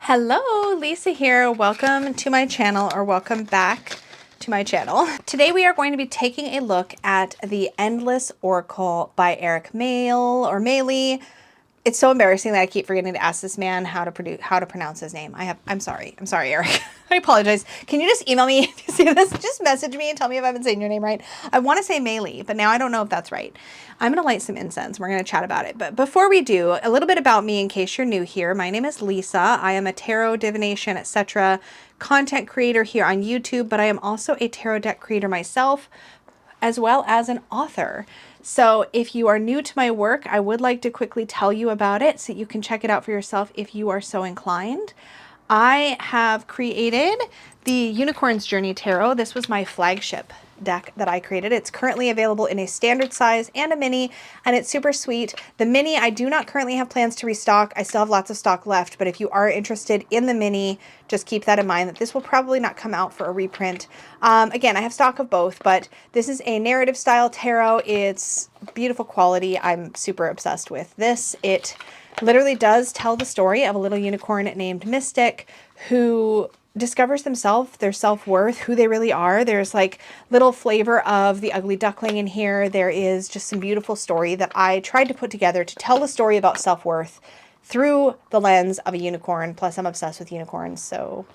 Hello, Lisa here. Welcome to my channel, or welcome back to my channel. Today we are going to be taking a look at the Endless Oracle by Eric Mayle or Mayle. It's so embarrassing that I keep forgetting to ask this man how to pronounce his name. I'm sorry, Eric. I apologize. Can you just email me if you see this? Just message me and tell me if I've been saying your name right. I want to say Mayle, but now I don't know if that's right. I'm going to light some incense. We're going to chat about it. But before we do, a little bit about me in case you're new here. My name is Lisa. I am a tarot, divination, etc. content creator here on YouTube, but I am also a tarot deck creator myself, as well as an author. So if you are new to my work, I would like to quickly tell you about it so you can check it out for yourself if you are so inclined. I have created the Unicorn's Journey Tarot. This was my flagship deck that I created. It's currently available in a standard size and a mini, and it's super sweet. The mini, I do not currently have plans to restock. I still have lots of stock left, but if you are interested in the mini, just keep that in mind that this will probably not come out for a reprint. Again, I have stock of both, but this is a narrative style tarot. It's beautiful quality. I'm super obsessed with this. It literally does tell the story of a little unicorn named Mystic who discovers themselves, their self-worth, who they really are. There's like little flavor of the ugly duckling in here. There is just some beautiful story that I tried to put together to tell the story about self-worth through the lens of a unicorn. Plus I'm obsessed with unicorns, so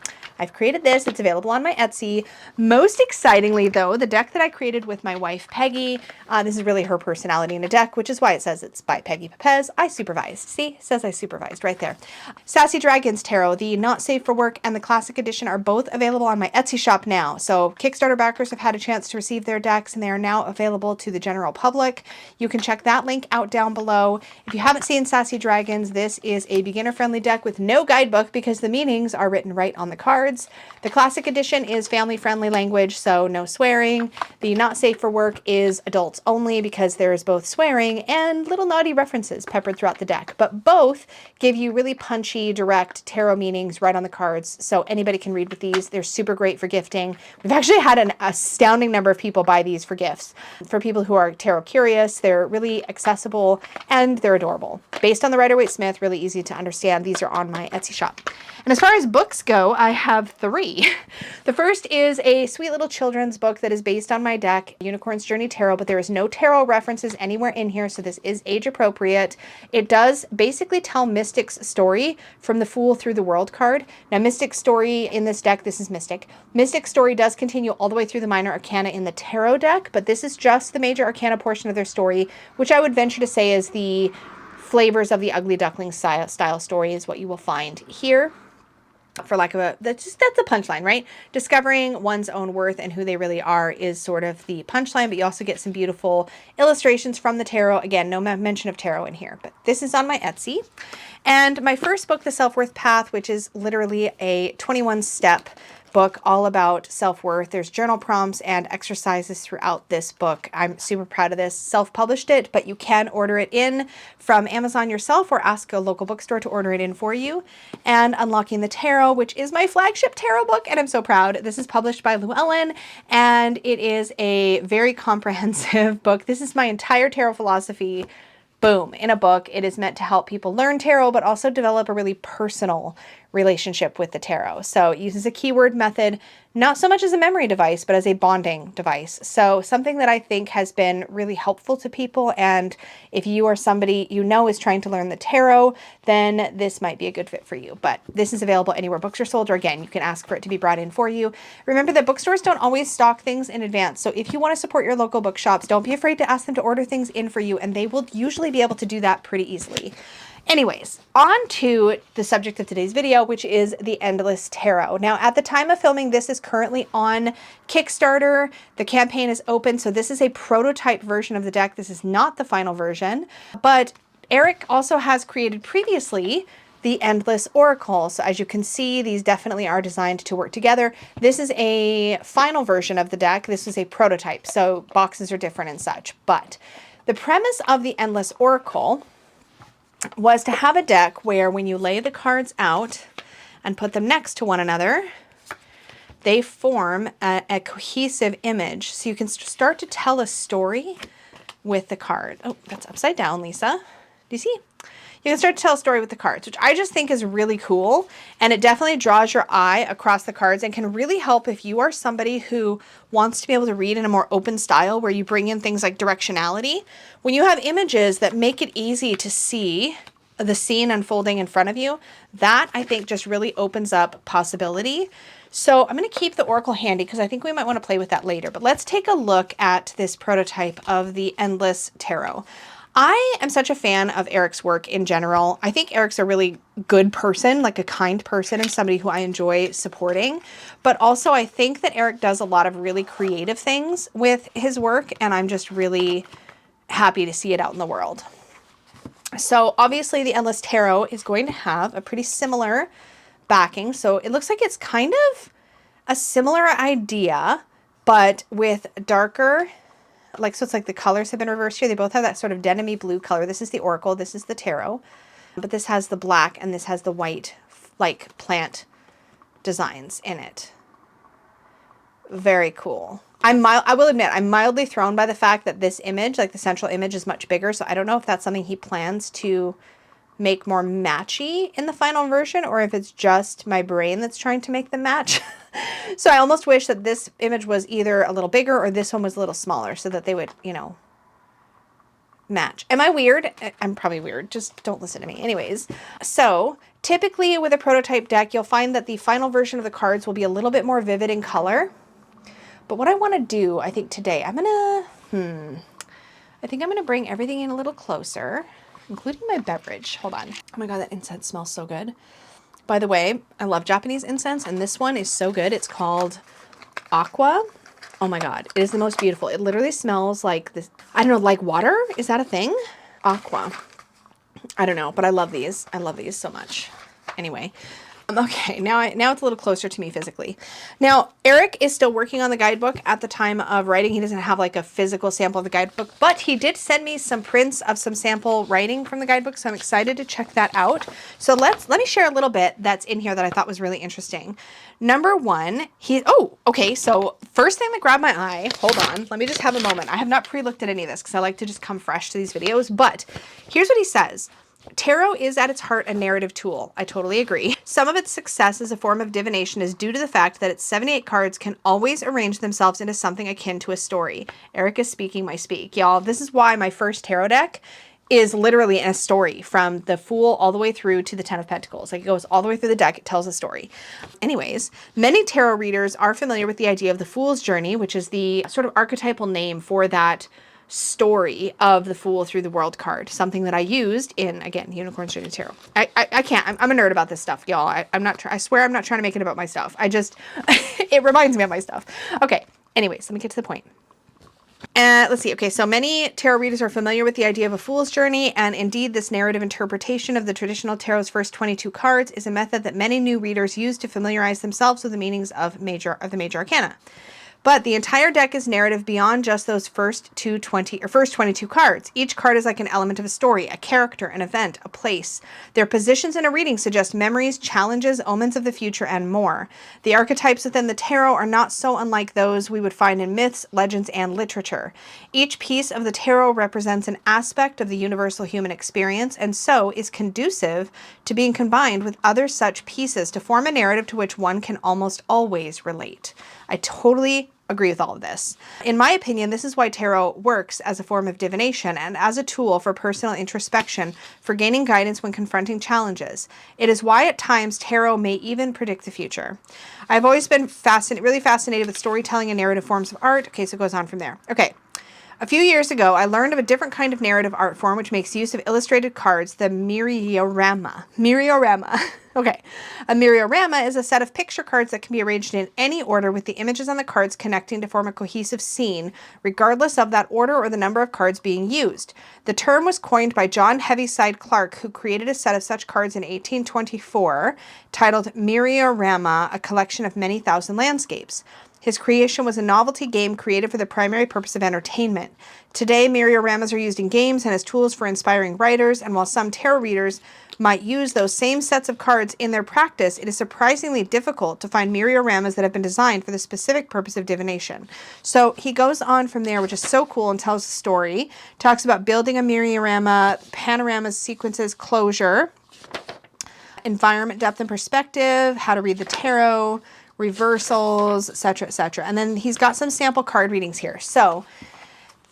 I've created this. It's available on my Etsy. Most excitingly though, the deck that I created with my wife, Peggy, this is really her personality in a deck, which is why it says it's by Peggy Papez. I supervised. See, it says I supervised right there. Sassy Dragons Tarot, the Not Safe for Work and the Classic Edition are both available on my Etsy shop now. So Kickstarter backers have had a chance to receive their decks and they are now available to the general public. You can check that link out down below. If you haven't seen Sassy Dragons, this is a beginner-friendly deck with no guidebook because the meanings are written right on the card. The Classic Edition is family-friendly language, so no swearing. The Not Safe for Work is adults only because there is both swearing and little naughty references peppered throughout the deck. But both give you really punchy, direct tarot meanings right on the cards, so anybody can read with these. They're super great for gifting. We've actually had an astounding number of people buy these for gifts. For people who are tarot curious, they're really accessible and they're adorable. Based on the Rider-Waite-Smith, really easy to understand. These are on my Etsy shop. And as far as books go, I have 3. The first is a sweet little children's book that is based on my deck, Unicorn's Journey Tarot, but there is no tarot references anywhere in here, so this is age appropriate. It does basically tell Mystic's story from the Fool Through the World card. Now, Mystic's story in this deck, this is Mystic. Mystic's story does continue all the way through the minor arcana in the tarot deck, but this is just the major arcana portion of their story, which I would venture to say is the flavors of the Ugly Duckling style story is what you will find here. For lack of that's the punchline, right? Discovering one's own worth and who they really are is sort of the punchline, but you also get some beautiful illustrations from the tarot. Again, no mention of tarot in here, but this is on my Etsy. And my first book, The Self-Worth Path, which is literally a 21-step book all about self-worth. There's journal prompts and exercises throughout this book. I'm super proud of this. Self-published it, but you can order it in from Amazon yourself or ask a local bookstore to order it in for you. And Unlocking the Tarot, which is my flagship tarot book, and I'm so proud. This is published by Llewellyn, and it is a very comprehensive book. This is my entire tarot philosophy, boom, in a book. It is meant to help people learn tarot, but also develop a really personal relationship with the tarot. So it uses a keyword method, not so much as a memory device, but as a bonding device. So something that I think has been really helpful to people. And if you are somebody you know is trying to learn the tarot, then this might be a good fit for you. But this is available anywhere books are sold, or again, you can ask for it to be brought in for you. Remember that bookstores don't always stock things in advance. So if you want to support your local bookshops, don't be afraid to ask them to order things in for you, and they will usually be able to do that pretty easily. Anyways, on to the subject of today's video, which is the Endless Tarot. Now, at the time of filming, this is currently on Kickstarter. The campaign is open, so this is a prototype version of the deck. This is not the final version, but Eric also has created previously the Endless Oracle. So as you can see, these definitely are designed to work together. This is a final version of the deck. This is a prototype, so boxes are different and such. But the premise of the Endless Oracle was to have a deck where when you lay the cards out and put them next to one another, they form a cohesive image. So you can start to tell a story with the card. Oh, that's upside down, Lisa. Do you see? you can start to tell a story with the cards, which I just think is really cool. And it definitely draws your eye across the cards and can really help if you are somebody who wants to be able to read in a more open style where you bring in things like directionality. When you have images that make it easy to see the scene unfolding in front of you, that I think just really opens up possibility. So I'm going to keep the Oracle handy because I think we might want to play with that later. But let's take a look at this prototype of the Endless Tarot. I am such a fan of Eric's work in general. I think Eric's a really good person, like a kind person and somebody who I enjoy supporting. But also I think that Eric does a lot of really creative things with his work, and I'm just really happy to see it out in the world. So obviously the Endless Tarot is going to have a pretty similar backing. So it looks like it's kind of a similar idea, but with darker, like, so it's like the colors have been reversed here. They both have that sort of denim-y blue color. This is the Oracle, this is the Tarot, but this has the black and this has the white, like, plant designs in it. Very cool. I will admit, I'm mildly thrown by the fact that this image, like the central image, is much bigger. So I don't know if that's something he plans to make more matchy in the final version, or if it's just my brain that's trying to make them match. So I almost wish that this image was either a little bigger or this one was a little smaller so that they would, you know, match. Am I weird? I'm probably weird. Just don't listen to me. Anyways, so typically with a prototype deck, you'll find that the final version of the cards will be a little bit more vivid in color. But what I want to do, I think today, I think I'm going to bring everything in a little closer, including my beverage. Hold on. Oh my God, that incense smells so good. By the way, I love Japanese incense, and this one is so good. It's called Aqua. Oh my God, it is the most beautiful. It literally smells like this, I don't know, like water? Is that a thing? Aqua. I don't know, but I love these. I love these so much. Anyway. Okay, now it's a little closer to me physically. Now, Eric is still working on the guidebook at the time of writing. He doesn't have like a physical sample of the guidebook, but he did send me some prints of some sample writing from the guidebook, so I'm excited to check that out. So let me share a little bit that's in here that I thought was really interesting. Number one, so first thing that grabbed my eye, hold on, let me just have a moment. I have not pre-looked at any of this because I like to just come fresh to these videos, but here's what he says. Tarot is at its heart a narrative tool. I totally agree. Some of its success as a form of divination is due to the fact that its 78 cards can always arrange themselves into something akin to a story. Eric is speaking my speak. Y'all, this is why my first tarot deck is literally a story from the Fool all the way through to the Ten of Pentacles. Like, it goes all the way through the deck. It tells a story. Anyways, many tarot readers are familiar with the idea of the Fool's Journey, which is the sort of archetypal name for that story of the Fool through the World card, something that I used in, again, Unicorn Journey Tarot. I can't, I'm a nerd about this stuff, y'all. I swear I'm not trying to make it about my stuff. It reminds me of my stuff. Okay, anyways, let me get to the point. Let's see. Okay, so many tarot readers are familiar with the idea of a fool's journey, and indeed this narrative interpretation of the traditional tarot's first 22 cards is a method that many new readers use to familiarize themselves with the meanings of the major arcana. But the entire deck is narrative beyond just those first 22 cards. Each card is like an element of a story, a character, an event, a place. Their positions in a reading suggest memories, challenges, omens of the future, and more. The archetypes within the tarot are not so unlike those we would find in myths, legends, and literature. Each piece of the tarot represents an aspect of the universal human experience, and so is conducive to being combined with other such pieces to form a narrative to which one can almost always relate. I totally agree with all of this. In my opinion, this is why tarot works as a form of divination and as a tool for personal introspection, for gaining guidance when confronting challenges. It is why at times tarot may even predict the future. I've always been really fascinated with storytelling and narrative forms of art. Okay, so it goes on from there. Okay. A few years ago, I learned of a different kind of narrative art form which makes use of illustrated cards, the Myrioramas. Okay. A Myriorama is a set of picture cards that can be arranged in any order with the images on the cards connecting to form a cohesive scene, regardless of that order or the number of cards being used. The term was coined by John Heaviside Clark, who created a set of such cards in 1824, titled Myriorama, a collection of many thousand landscapes. His creation was a novelty game created for the primary purpose of entertainment. Today, Myrioramas are used in games and as tools for inspiring writers, and while some tarot readers might use those same sets of cards in their practice, it is surprisingly difficult to find Myrioramas that have been designed for the specific purpose of divination. So he goes on from there, which is so cool, and tells a story. Talks about building a Myriorama, panoramas, sequences, closure, environment, depth, and perspective, how to read the tarot, reversals, etc., etc. And then he's got some sample card readings here. So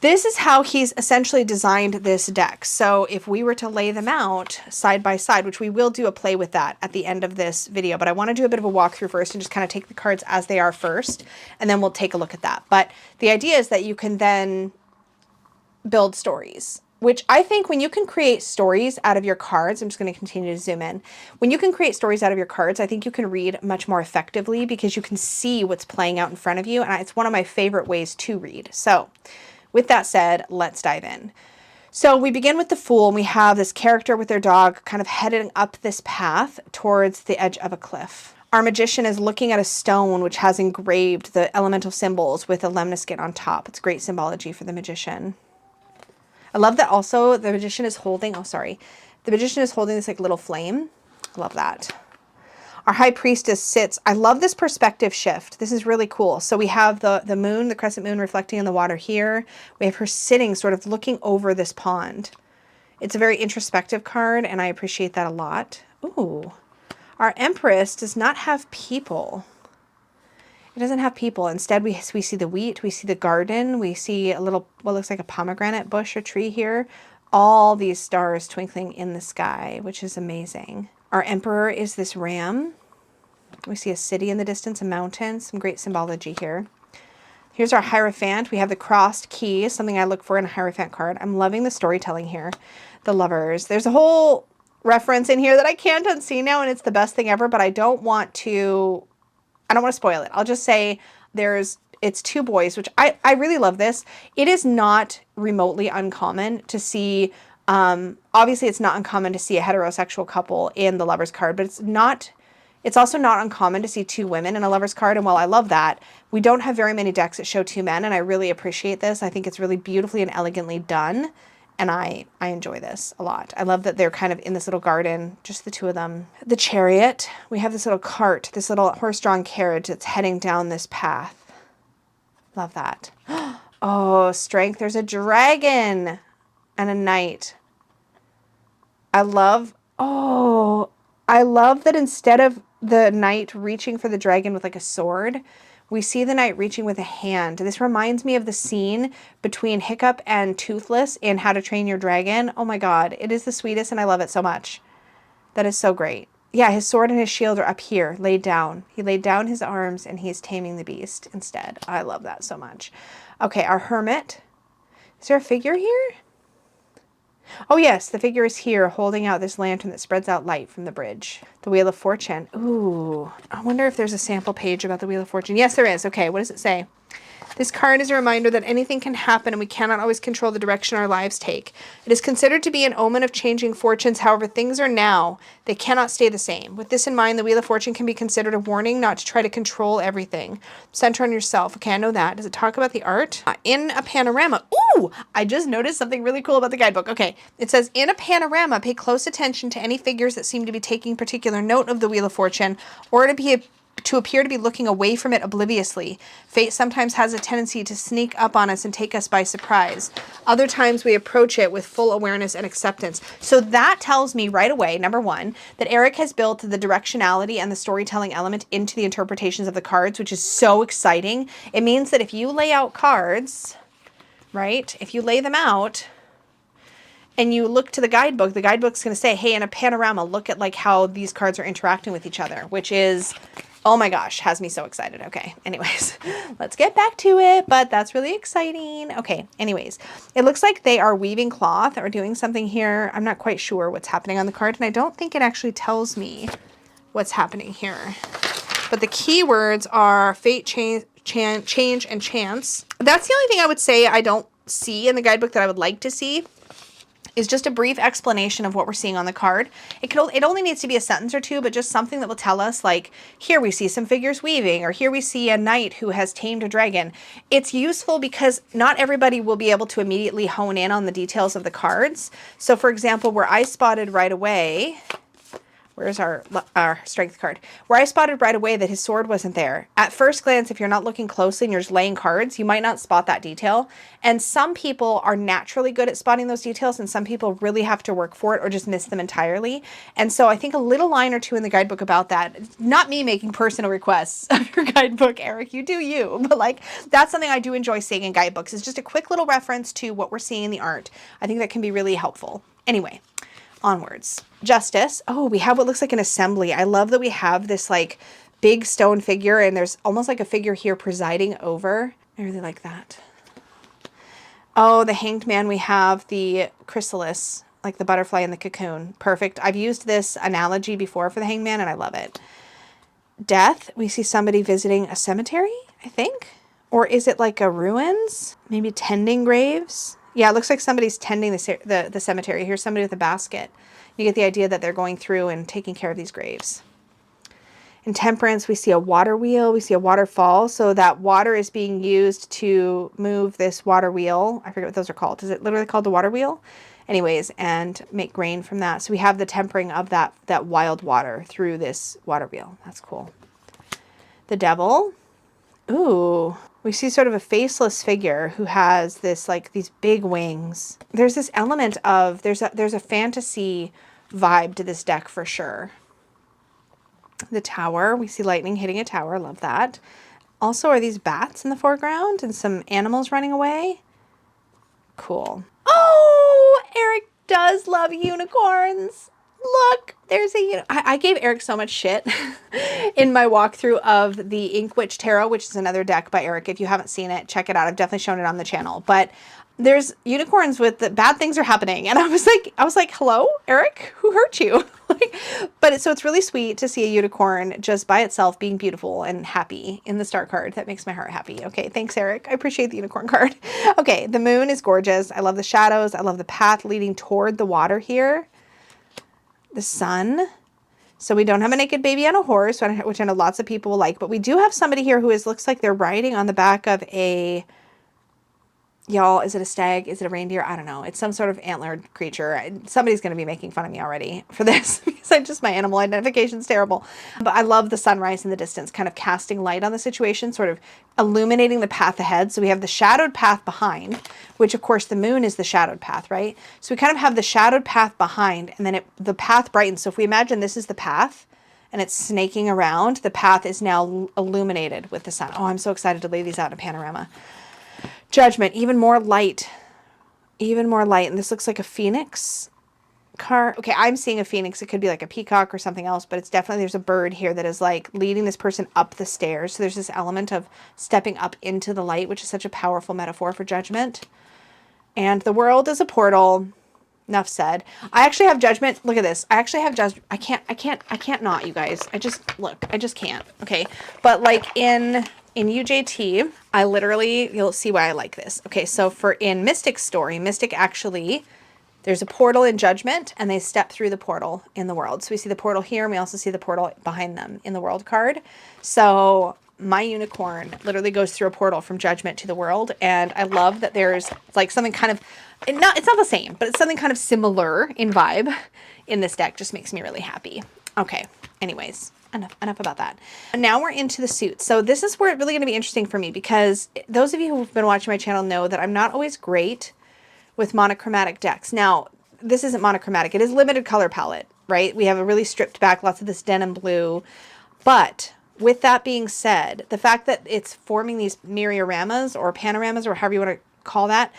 this is how he's essentially designed this deck. So if we were to lay them out side by side, which we will do a play with that at the end of this video, but I want to do a bit of a walkthrough first and just kind of take the cards as they are first, and then we'll take a look at that. But the idea is that you can then build stories, which I think when you can create stories out of your cards, I'm just going to continue to zoom in. When you can create stories out of your cards, I think you can read much more effectively because you can see what's playing out in front of you. And it's one of my favorite ways to read. So with that said, let's dive in. So we begin with the Fool, and we have this character with their dog kind of heading up this path towards the edge of a cliff. Our Magician is looking at a stone which has engraved the elemental symbols with a lemniscate on top. It's great symbology for the Magician. I love that also the Magician is holding, the Magician is holding this like little flame. I love that. Our High Priestess sits. I love this perspective shift. This is really cool. So we have the moon, the crescent moon reflecting in the water here. We have her sitting sort of looking over this pond. It's a very introspective card, and I appreciate that a lot. Ooh. Our Empress does not have people. It doesn't have people. Instead, we see the wheat, we see the garden, we see a little, what looks like a pomegranate bush or tree here. All these stars twinkling in the sky, which is amazing. Our Emperor is this ram. We see a city in the distance, a mountain, some great symbology here. Here's our Hierophant. We have the crossed key, something I look for in a Hierophant card. I'm loving the storytelling here. The Lovers. There's a whole reference in here that I can't unsee now, and it's the best thing ever, but I don't want to spoil it. I'll just say it's two boys, which I really love this. It is not remotely uncommon to see, obviously it's not uncommon to see a heterosexual couple in the Lovers card, but it's also not uncommon to see two women in a Lovers card. And while I love that, we don't have very many decks that show two men, and I really appreciate this. I think it's really beautifully and elegantly done, and I enjoy this a lot. I love that they're kind of in this little garden, just the two of them. The Chariot, we have this little cart, this little horse-drawn carriage that's heading down this path. Love that. Oh, Strength, there's a dragon and a knight. I love that instead of the knight reaching for the dragon with like a sword, we see the knight reaching with a hand. This reminds me of the scene between Hiccup and Toothless in How to Train Your Dragon. Oh my God, it is the sweetest and I love it so much. That is so great. Yeah, his sword and his shield are up here, laid down. He laid down his arms and he's taming the beast instead. I love that so much. Okay, our Hermit. Is there a figure here? Oh yes, the figure is here holding out this lantern that spreads out light from the bridge. The Wheel of Fortune. Ooh, I wonder if there's a sample page about the Wheel of Fortune. Yes, there is. Okay, what does it say? This card is a reminder that anything can happen and we cannot always control the direction our lives take. It is considered to be an omen of changing fortunes. However, things are now. They cannot stay the same. With this in mind, the Wheel of Fortune can be considered a warning not to try to control everything. Center on yourself. Okay, I know that. Does it talk about the art? In a panorama. Ooh, I just noticed something really cool about the guidebook. Okay, it says, in a panorama, pay close attention to any figures that seem to be taking particular note of the Wheel of Fortune or to appear to be looking away from it obliviously. Fate sometimes has a tendency to sneak up on us and take us by surprise. Other times we approach it with full awareness and acceptance. So that tells me right away, number one, that Eric has built the directionality and the storytelling element into the interpretations of the cards, which is so exciting. It means that if you lay out cards, right, if you lay them out and you look to the guidebook's going to say, hey, in a panorama, look at like how these cards are interacting with each other, which is, oh my gosh, has me so excited. Okay, anyways, let's get back to it, but that's really exciting. Okay, anyways, it looks like they are weaving cloth or doing something here. I'm not quite sure what's happening on the card, and I don't think it actually tells me what's happening here. But the keywords are fate, change, and chance. That's the only thing I would say I don't see in the guidebook that I would like to see. is just a brief explanation of what we're seeing on the card. It only needs to be a sentence or two, but just something that will tell us, like, here we see some figures weaving, or here we see a knight who has tamed a dragon. It's useful because not everybody will be able to immediately hone in on the details of the cards. So for example, where I spotted right away, where's our strength card? Where I spotted right away that his sword wasn't there. At first glance, if you're not looking closely and you're just laying cards, you might not spot that detail. And some people are naturally good at spotting those details, and some people really have to work for it or just miss them entirely. And so I think a little line or two in the guidebook about that, not me making personal requests of your guidebook, Eric, you do you, but like, that's something I do enjoy seeing in guidebooks, is just a quick little reference to what we're seeing in the art. I think that can be really helpful. Anyway. Onwards. Justice. Oh, we have what looks like an assembly. I love that we have this like big stone figure, and there's almost like a figure here presiding over. I really like that. Oh, the Hanged Man. We have the chrysalis, like the butterfly in the cocoon. Perfect. I've used this analogy before for the Hanged Man, and I love it. Death. We see somebody visiting a cemetery, I think. Or is it like a ruins? Maybe tending graves? Yeah, it looks like somebody's tending the cemetery. Here's somebody with a basket. You get the idea that they're going through and taking care of these graves. In Temperance, we see a water wheel. We see a waterfall. So that water is being used to move this water wheel. I forget what those are called. Is it literally called the water wheel? Anyways, and make grain from that. So we have the tempering of that wild water through this water wheel. That's cool. The Devil. Ooh. We see sort of a faceless figure who has this, like, these big wings. There's this element of, there's a fantasy vibe to this deck for sure. The Tower, we see lightning hitting a tower. Love that. Also, are these bats in the foreground and some animals running away? Cool. Oh, Eric does love unicorns. Look, there's I gave Eric so much shit in my walkthrough of the Ink Witch Tarot, which is another deck by Eric. If you haven't seen it, check it out. I've definitely shown it on the channel. But there's unicorns with the bad things are happening. And I was like, hello, Eric, who hurt you? So it's really sweet to see a unicorn just by itself being beautiful and happy in the star card. That makes my heart happy. Okay, thanks, Eric. I appreciate the unicorn card. Okay, the moon is gorgeous. I love the shadows. I love the path leading toward the water here. The sun. So we don't have a naked baby on a horse, which I know lots of people will like, but we do have somebody here who looks like they're riding on the back of a, y'all, is it a stag? Is it a reindeer? I don't know. It's some sort of antlered creature. Somebody's going to be making fun of me already for this because my animal identification is terrible. But I love the sunrise in the distance, kind of casting light on the situation, sort of illuminating the path ahead. So we have the shadowed path behind, which of course the moon is the shadowed path, right? So we kind of have the shadowed path behind, and then the path brightens. So if we imagine this is the path and it's snaking around, the path is now illuminated with the sun. Oh, I'm so excited to lay these out in a panorama. Judgment, even more light. Even more light. And this looks like a phoenix card. Okay, I'm seeing a phoenix. It could be like a peacock or something else, but it's definitely, there's a bird here that is like leading this person up the stairs. So there's this element of stepping up into the light, which is such a powerful metaphor for judgment. And the world is a portal. Enough said. I actually have judgment. Look at this. I actually have judgment. I can't not, you guys. I just can't. Okay. But like in UJT, I literally, you'll see why I like this. Okay, so in Mystic's story, Mystic actually, there's a portal in Judgment, and they step through the portal in the world. So we see the portal here, and we also see the portal behind them in the world card. So my unicorn literally goes through a portal from Judgment to the world, and I love that there's like something kind of, it's not the same, but it's something kind of similar in vibe in this deck. Just makes me really happy. Okay, anyways. Enough about that. And now we're into the suits. So this is where it's really going to be interesting for me, because those of you who've been watching my channel know that I'm not always great with monochromatic decks. Now, this isn't monochromatic. It is limited color palette, right? We have a really stripped back, lots of this denim blue. But with that being said, the fact that it's forming these Myrioramas or panoramas or however you want to call that,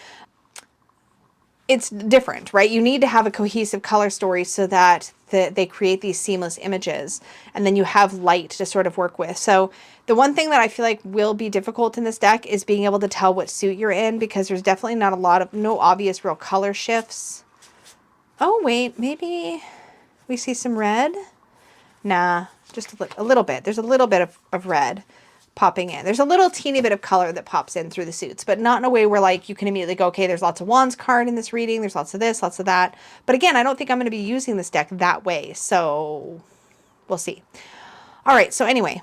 it's different, right? You need to have a cohesive color story so that they create these seamless images, and then you have light to sort of work with. So the one thing that I feel like will be difficult in this deck is being able to tell what suit you're in, because there's definitely no obvious real color shifts. Oh, wait, maybe we see some red? Nah, just a little bit. There's a little bit of red, popping in. There's a little teeny bit of color that pops in through the suits, but not in a way where like you can immediately go, okay, there's lots of Wands card in this reading. There's lots of this, lots of that. But again, I don't think I'm going to be using this deck that way. So we'll see. All right. So anyway,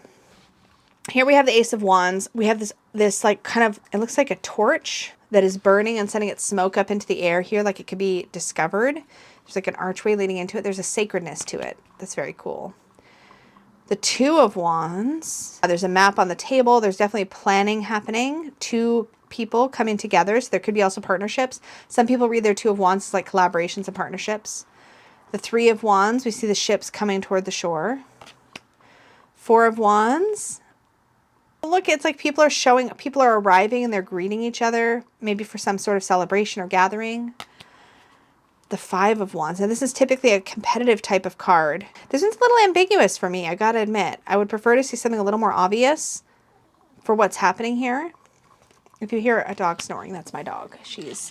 here we have the Ace of Wands. We have this like kind of, it looks like a torch that is burning and sending its smoke up into the air here. Like it could be discovered. There's like an archway leading into it. There's a sacredness to it. That's very cool. The Two of Wands. There's a map on the table. There's definitely planning happening. Two people coming together. So there could be also partnerships. Some people read their Two of Wands as like collaborations and partnerships. The Three of Wands. We see the ships coming toward the shore. Four of Wands. Look, it's like people are arriving and they're greeting each other, maybe for some sort of celebration or gathering. The Five of Wands. Now, this is typically a competitive type of card. This one's a little ambiguous for me, I gotta admit. I would prefer to see something a little more obvious for what's happening here. If you hear a dog snoring, that's my dog. She's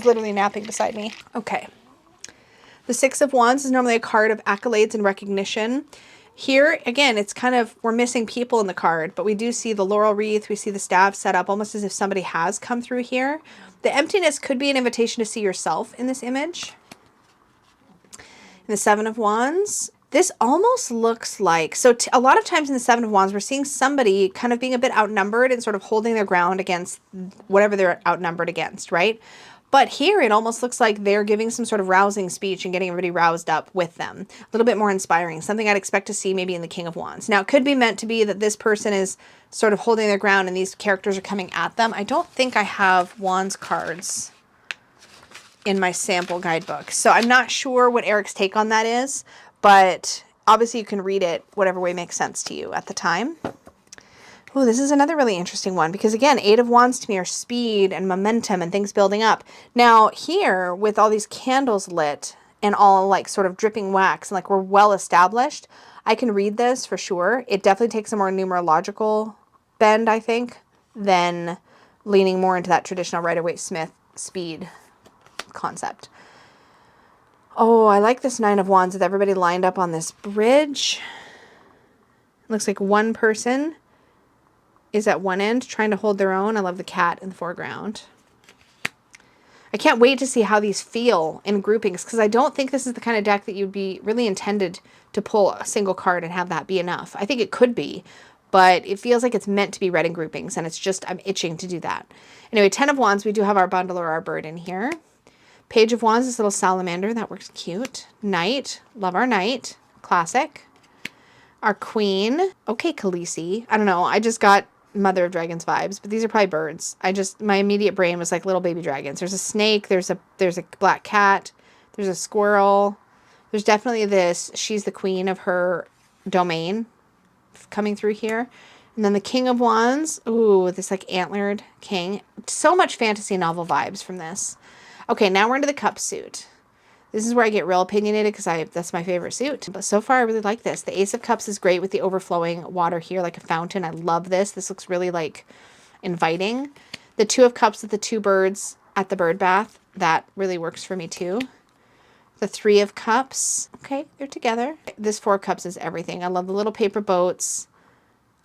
literally napping beside me. Okay. The Six of Wands is normally a card of accolades and recognition. Here, again, it's kind of, we're missing people in the card, but we do see the laurel wreath. We see the staff set up almost as if somebody has come through here. The emptiness could be an invitation to see yourself in this image. In the Seven of Wands, this almost looks like, so a lot of times in the Seven of Wands, we're seeing somebody kind of being a bit outnumbered and sort of holding their ground against whatever they're outnumbered against, right? But here it almost looks like they're giving some sort of rousing speech and getting everybody roused up with them. A little bit more inspiring, something I'd expect to see maybe in the King of Wands. Now, it could be meant to be that this person is sort of holding their ground and these characters are coming at them. I don't think I have Wands cards in my sample guidebook, so I'm not sure what Eric's take on that is, but obviously you can read it whatever way makes sense to you at the time. Oh, this is another really interesting one because, again, Eight of Wands to me are speed and momentum and things building up. Now, here, with all these candles lit and all, like, sort of dripping wax and, like, we're well established, I can read this for sure. It definitely takes a more numerological bend, I think, than leaning more into that traditional Rider-Waite-Smith speed concept. Oh, I like this Nine of Wands with everybody lined up on this bridge. Looks like one person is at one end trying to hold their own. I love the cat in the foreground. I can't wait to see how these feel in groupings because I don't think this is the kind of deck that you'd be really intended to pull a single card and have that be enough. I think it could be, but it feels like it's meant to be read in groupings and it's just, I'm itching to do that. Anyway, Ten of Wands, we do have our bundle or our bird in here. Page of Wands, this little salamander, that works cute. Knight, love our knight, classic. Our queen, okay, Khaleesi. I don't know, I just got Mother of Dragons vibes, but these are probably birds. My immediate brain was like little baby dragons. There's a snake, there's a black cat, there's a squirrel. There's definitely this, she's the queen of her domain coming through here. And then the King of Wands, ooh, this like antlered king. So much fantasy novel vibes from this. Okay, now we're into the cup suit. This is where I get real opinionated because that's my favorite suit. But so far, I really like this. The Ace of Cups is great with the overflowing water here, like a fountain. I love this. This looks really, like, inviting. The Two of Cups with the two birds at the bird bath, that really works for me, too. The Three of Cups. Okay, they're together. This Four of Cups is everything. I love the little paper boats.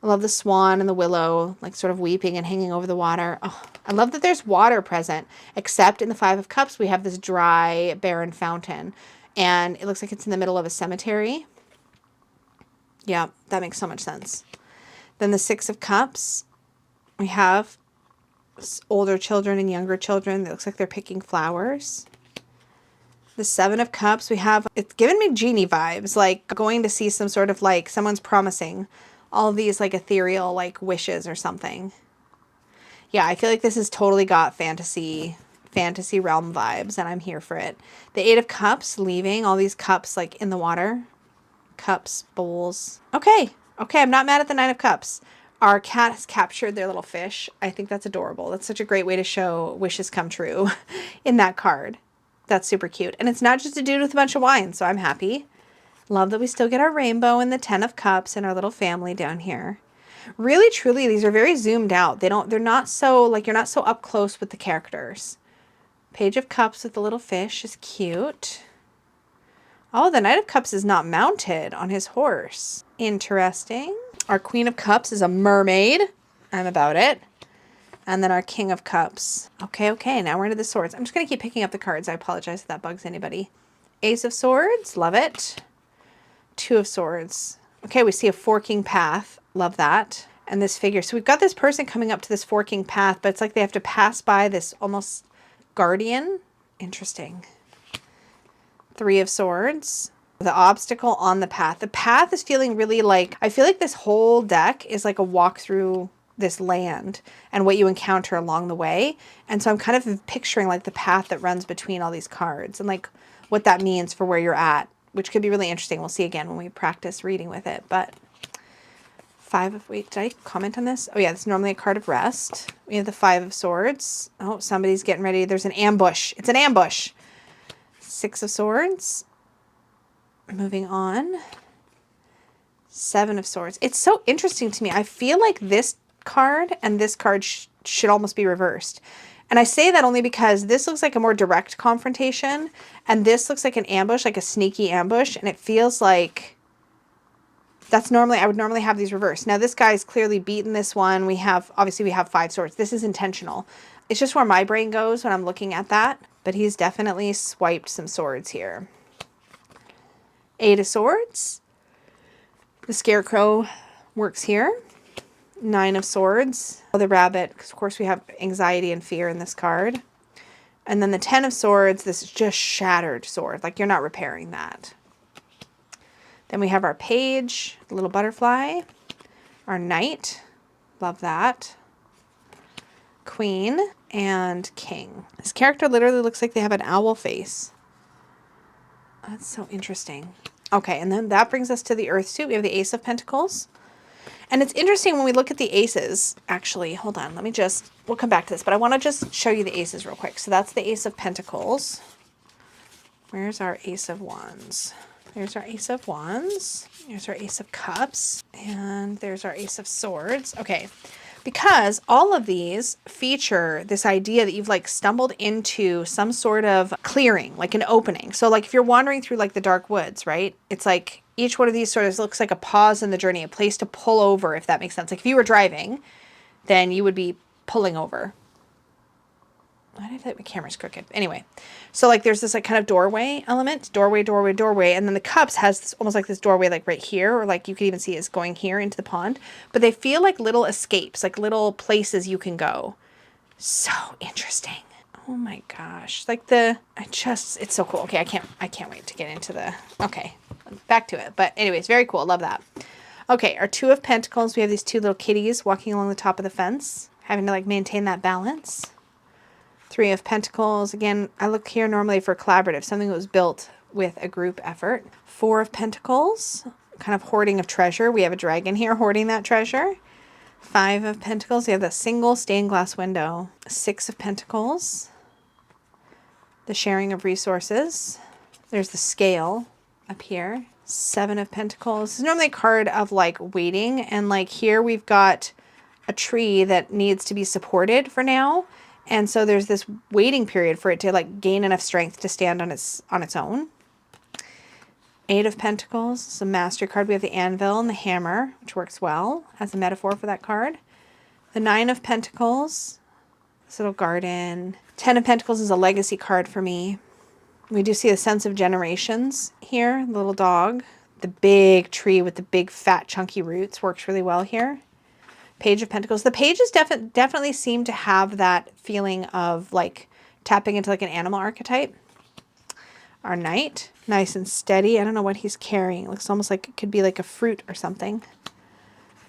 I love the swan and the willow, like, sort of weeping and hanging over the water. Oh, I love that there's water present, except in the Five of Cups, we have this dry, barren fountain. And it looks like it's in the middle of a cemetery. Yeah, that makes so much sense. Then the Six of Cups, we have older children and younger children. It looks like they're picking flowers. The Seven of Cups, we have, it's giving me genie vibes, like going to see some sort of, like, someone's promising all of these, like, ethereal, like, wishes or something. Yeah, I feel like this has totally got fantasy realm vibes, and I'm here for it. The Eight of Cups, leaving all these cups, like, in the water. Cups, bowls. Okay, I'm not mad at the Nine of Cups. Our cat has captured their little fish. I think that's adorable. That's such a great way to show wishes come true in that card. That's super cute. And it's not just a dude with a bunch of wine, so I'm happy. Love that we still get our rainbow and the Ten of Cups and our little family down here. Really, truly, these are very zoomed out. They're not so, like, you're not so up close with the characters. Page of Cups with the little fish is cute. Oh, the Knight of Cups is not mounted on his horse. Interesting. Our Queen of Cups is a mermaid. I'm about it. And then our King of Cups. Okay, now we're into the swords. I'm just going to keep picking up the cards. I apologize if that bugs anybody. Ace of Swords, love it. Two of Swords. Okay, we see a forking path. Love that. And this figure. So we've got this person coming up to this forking path, but it's like they have to pass by this almost guardian. Interesting. Three of Swords. The obstacle on the path. The path is feeling really like, I feel like this whole deck is like a walk through this land and what you encounter along the way. And so I'm kind of picturing like the path that runs between all these cards and like what that means for where you're at, which could be really interesting. We'll see again when we practice reading with it. But wait, did I comment on this? Oh yeah, this is normally a card of rest. We have the Five of Swords. Oh, somebody's getting ready. There's an ambush. It's an ambush. Six of Swords. Moving on. Seven of Swords. It's so interesting to me. I feel like this card and this card should almost be reversed. And I say that only because this looks like a more direct confrontation and this looks like an ambush, like a sneaky ambush. And it feels like I would normally have these reversed. Now this guy's clearly beaten this one. Obviously we have Five Swords. This is intentional. It's just where my brain goes when I'm looking at that. But he's definitely swiped some swords here. Eight of Swords. The Scarecrow works here. Nine of Swords. The Rabbit, because of course we have anxiety and fear in this card. And then the Ten of Swords, this is just shattered sword. Like you're not repairing that. Then we have our Page, the little butterfly. Our Knight. Love that. Queen and King. This character literally looks like they have an owl face. That's so interesting. Okay, and then that brings us to the Earth suit. We have the Ace of Pentacles. And it's interesting when we look at the aces. Actually, hold on. We'll come back to this. But I want to just show you the aces real quick. So that's the Ace of Pentacles. Where's our Ace of Wands? There's our Ace of Wands. There's our Ace of Cups. And there's our Ace of Swords. Okay. Because all of these feature this idea that you've like stumbled into some sort of clearing, like an opening. So like if you're wandering through like the dark woods, right? It's like each one of these sort of looks like a pause in the journey, a place to pull over, if that makes sense. Like if you were driving, then you would be pulling over. Why did I feel like my camera's crooked? Anyway, so like there's this like kind of doorway element, doorway. And then the cups has this, almost like this doorway like right here, or like you could even see it's going here into the pond. But they feel like little escapes, like little places you can go. So interesting. Oh my gosh. Like it's so cool. Okay, I can't wait to get into okay, back to it. But anyways, very cool. Love that. Okay, our Two of Pentacles. We have these two little kitties walking along the top of the fence, having to like maintain that balance. Three of Pentacles. Again, I look here normally for collaborative, something that was built with a group effort. Four of Pentacles, kind of hoarding of treasure. We have a dragon here hoarding that treasure. Five of Pentacles. We have the single stained glass window. Six of Pentacles. The sharing of resources. There's the scale up here. Seven of Pentacles. This is normally a card of like waiting. And like here we've got a tree that needs to be supported for now. And so there's this waiting period for it to like gain enough strength to stand on its own. Eight of Pentacles. It's a mastery card. We have the anvil and the hammer, which works well as a metaphor for that card. The Nine of Pentacles. This little garden. Ten of Pentacles is a legacy card for me. We do see a sense of generations here. The little dog. The big tree with the big fat chunky roots works really well here. Page of Pentacles. The pages definitely seem to have that feeling of like tapping into like an animal archetype. Our Knight, nice and steady. I don't know what he's carrying. It looks almost like it could be like a fruit or something.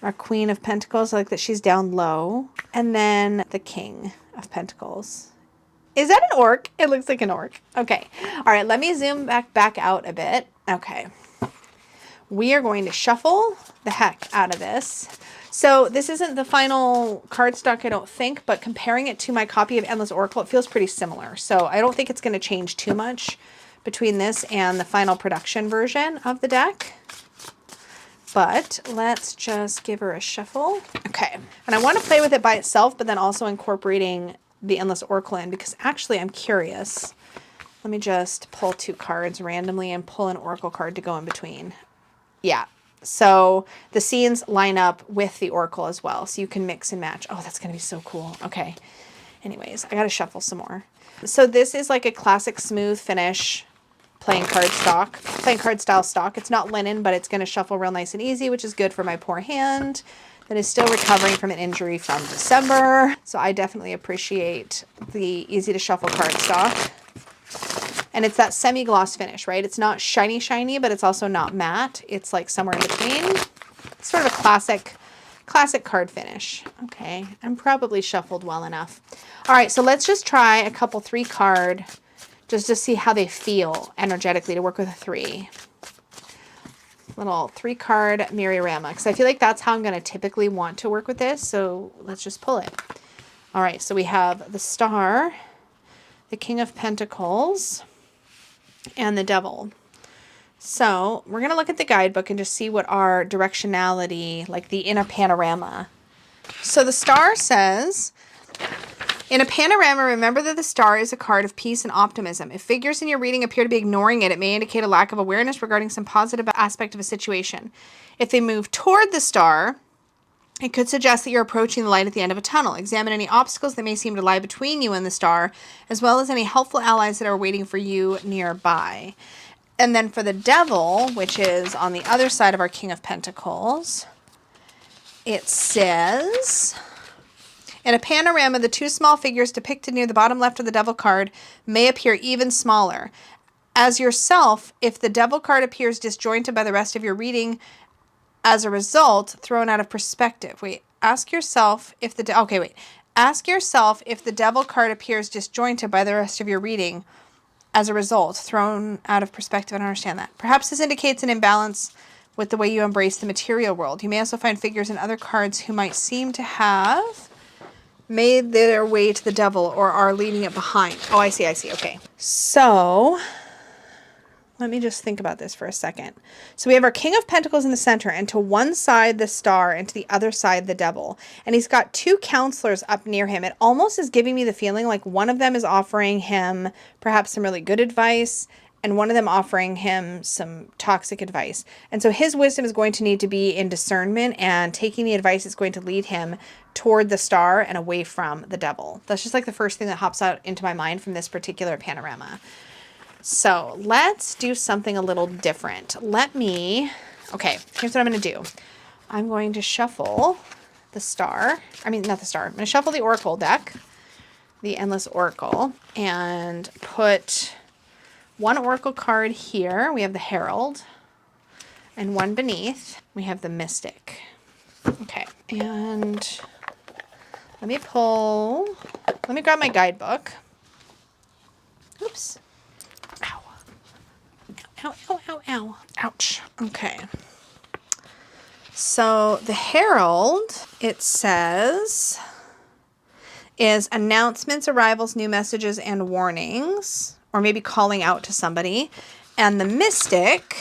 Our Queen of Pentacles, I like that she's down low. And then the King of Pentacles. Is that an orc? It looks like an orc. Okay. All right. Let me zoom back out a bit. Okay. We are going to shuffle the heck out of this. So this isn't the final cardstock, I don't think, but comparing it to my copy of Endless Oracle, it feels pretty similar. So I don't think it's going to change too much between this and the final production version of the deck. But let's just give her a shuffle. Okay. And I want to play with it by itself, but then also incorporating the Endless Oracle in, because actually I'm curious. Let me just pull two cards randomly and pull an Oracle card to go in between. Yeah. So the scenes line up with the oracle as well. So you can mix and match. Oh, that's going to be so cool. Okay. Anyways, I got to shuffle some more. So this is like a classic smooth finish playing card style stock. It's not linen, but it's going to shuffle real nice and easy, which is good for my poor hand that is still recovering from an injury from December. So I definitely appreciate the easy to shuffle cardstock. And it's that semi-gloss finish, right? It's not shiny, shiny, but it's also not matte. It's like somewhere in between. It's sort of a classic card finish. Okay, I'm probably shuffled well enough. All right, so let's just try a couple 3-card just to see how they feel energetically to work with a 3. Little 3-card Myrioramas, because I feel like that's how I'm going to typically want to work with this. So let's just pull it. All right, so we have the Star, the King of Pentacles, and the Devil. So we're going to look at the guidebook and just see what our directionality, like the inner panorama. So the Star says, in a panorama, remember that the Star is a card of peace and optimism. If figures in your reading appear to be ignoring it, it may indicate a lack of awareness regarding some positive aspect of a situation. If they move toward the Star, it could suggest that you're approaching the light at the end of a tunnel. Examine any obstacles that may seem to lie between you and the Star, as well as any helpful allies that are waiting for you nearby. And then for the Devil, which is on the other side of our King of Pentacles, it says, in a panorama, the 2 small figures depicted near the bottom left of the Devil card may appear even smaller. As yourself, if the Devil card appears disjointed by the rest of your reading, as a result, thrown out of perspective. Ask yourself if the Devil card appears disjointed by the rest of your reading, as a result, thrown out of perspective. I don't understand that. Perhaps this indicates an imbalance with the way you embrace the material world. You may also find figures in other cards who might seem to have made their way to the Devil or are leaving it behind. Oh, I see. Okay. So let me just think about this for a second. So we have our King of Pentacles in the center, and to one side the Star, and to the other side the Devil. And he's got 2 counselors up near him. It almost is giving me the feeling like one of them is offering him perhaps some really good advice, and one of them offering him some toxic advice. And so his wisdom is going to need to be in discernment, and taking the advice is going to lead him toward the Star and away from the Devil. That's just like the first thing that hops out into my mind from this particular panorama. So let's do something a little different. Okay, here's what I'm going to do. I'm going to shuffle the Star. I mean, not the Star. I'm going to shuffle the Oracle deck, the Endless Oracle, and put 1 Oracle card here. We have the Herald, and 1 beneath. We have the Mystic. Okay, and let me grab my guidebook. Oops. Ow. Ouch. Okay. So the Herald, it says, is announcements, arrivals, new messages, and warnings, or maybe calling out to somebody. And the Mystic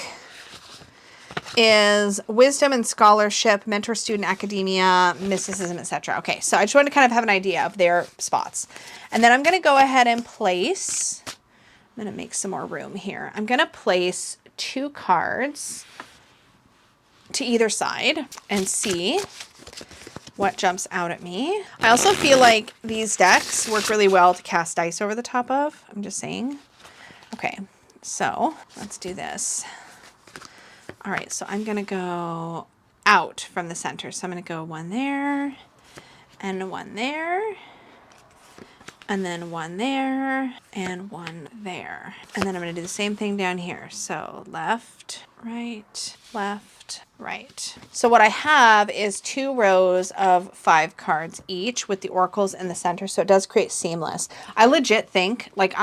is wisdom and scholarship, mentor, student, academia, mysticism, etc. Okay, so I just wanted to kind of have an idea of their spots. And then I'm going to go ahead and place, I'm going to make some more room here. I'm going to place 2 cards to either side and see what jumps out at me. I also feel like these decks work really well to cast dice over the top of. I'm just saying. Okay, so let's do this. All right, so I'm going to go out from the center. So I'm going to go 1 there and 1 there. And then 1 there, and 1 there. And then I'm going to do the same thing down here. So left, right, left, right. So what I have is 2 rows of 5 cards each with the oracles in the center. So it does create seamless. I legit think, like,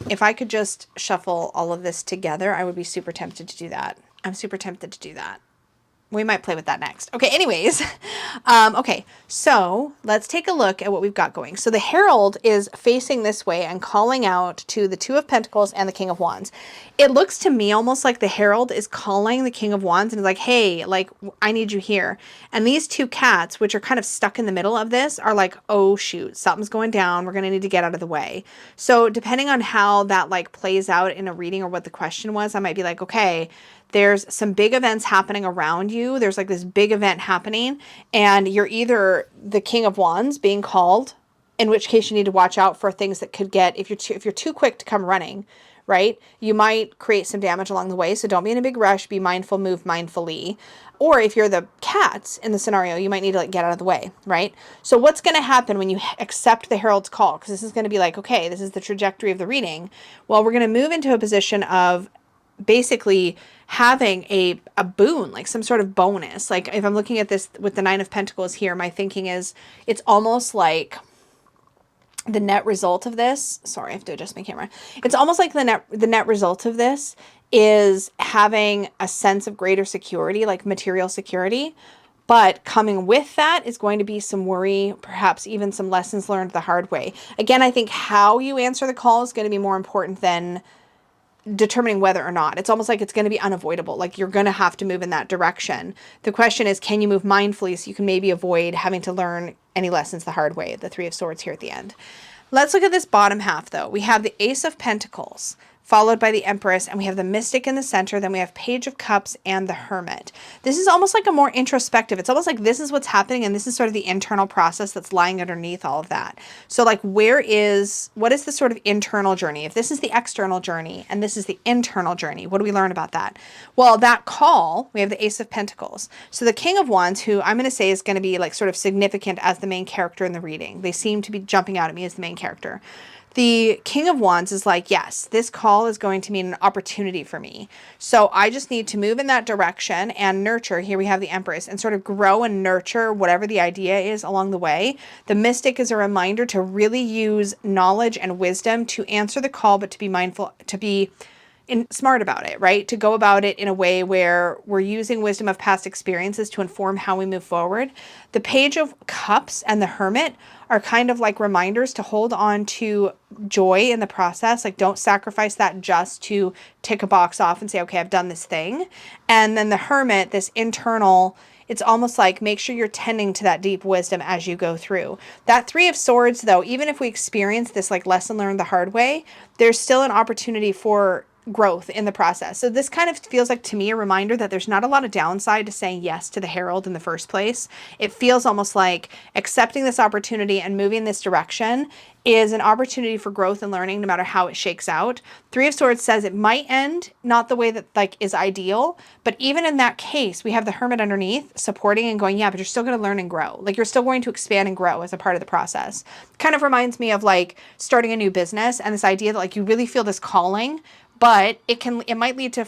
if I could just shuffle all of this together, I would be super tempted to do that. I'm super tempted to do that. We might play with that next. Okay, anyways. Okay, so let's take a look at what we've got going. So the Herald is facing this way and calling out to the 2 of Pentacles and the King of Wands. It looks to me almost like the Herald is calling the King of Wands and is like, hey, like, I need you here. And these 2 cats, which are kind of stuck in the middle of this, are like, oh, shoot, something's going down. We're going to need to get out of the way. So depending on how that like plays out in a reading or what the question was, I might be like, okay, there's some big events happening around you. There's like this big event happening, and you're either the King of Wands being called, in which case you need to watch out for things that could get, if you're too quick to come running, right? You might create some damage along the way. So don't be in a big rush, be mindful, move mindfully. Or if you're the cats in the scenario, you might need to like get out of the way, right? So what's going to happen when you accept the Herald's call? Because this is going to be like, okay, this is the trajectory of the reading. Well, we're going to move into a position of basically having a boon, like some sort of bonus. Like if I'm looking at this with the Nine of Pentacles here, my thinking is it's almost like the net result of this, sorry, I have to adjust my camera. It's almost like the net result of this is having a sense of greater security, like material security. But coming with that is going to be some worry, perhaps even some lessons learned the hard way. Again, I think how you answer the call is going to be more important than determining whether or not. It's almost like it's going to be unavoidable. Like you're going to have to move in that direction. The question is, can you move mindfully so you can maybe avoid having to learn any lessons the hard way? The Three of Swords here at the end. Let's look at this bottom half though. We have the Ace of Pentacles, followed by the Empress, and we have the Mystic in the center. Then we have Page of Cups and the Hermit. This is almost like a more introspective. It's almost like this is what's happening, and this is sort of the internal process that's lying underneath all of that. So like what is the sort of internal journey? If this is the external journey and this is the internal journey, what do we learn about that? Well, that call, we have the Ace of Pentacles. So the King of Wands, who I'm going to say is going to be like sort of significant as the main character in the reading. They seem to be jumping out at me as the main character. The King of Wands is like, yes, this call is going to mean an opportunity for me. So I just need to move in that direction and nurture. Here we have the Empress, and sort of grow and nurture whatever the idea is along the way. The Mystic is a reminder to really use knowledge and wisdom to answer the call, but to be mindful, to be smart about it, right? To go about it in a way where we're using wisdom of past experiences to inform how we move forward. The Page of Cups and the Hermit are kind of like reminders to hold on to joy in the process. Like don't sacrifice that just to tick a box off and say, okay, I've done this thing. And then the Hermit, this internal, it's almost like make sure you're tending to that deep wisdom as you go through. That Three of Swords though, even if we experience this like lesson learned the hard way, there's still an opportunity for growth in the process. So this kind of feels like to me a reminder that there's not a lot of downside to saying yes to the Herald in the first place. It feels almost like accepting this opportunity and moving in this direction is an opportunity for growth and learning no matter how it shakes out. Three of Swords says it might end not the way that like is ideal, but even in that case, we have the Hermit underneath supporting and going, yeah, but you're still going to learn and grow. Like you're still going to expand and grow as a part of the process. Kind of reminds me of like starting a new business and this idea that like you really feel this calling, but it might lead to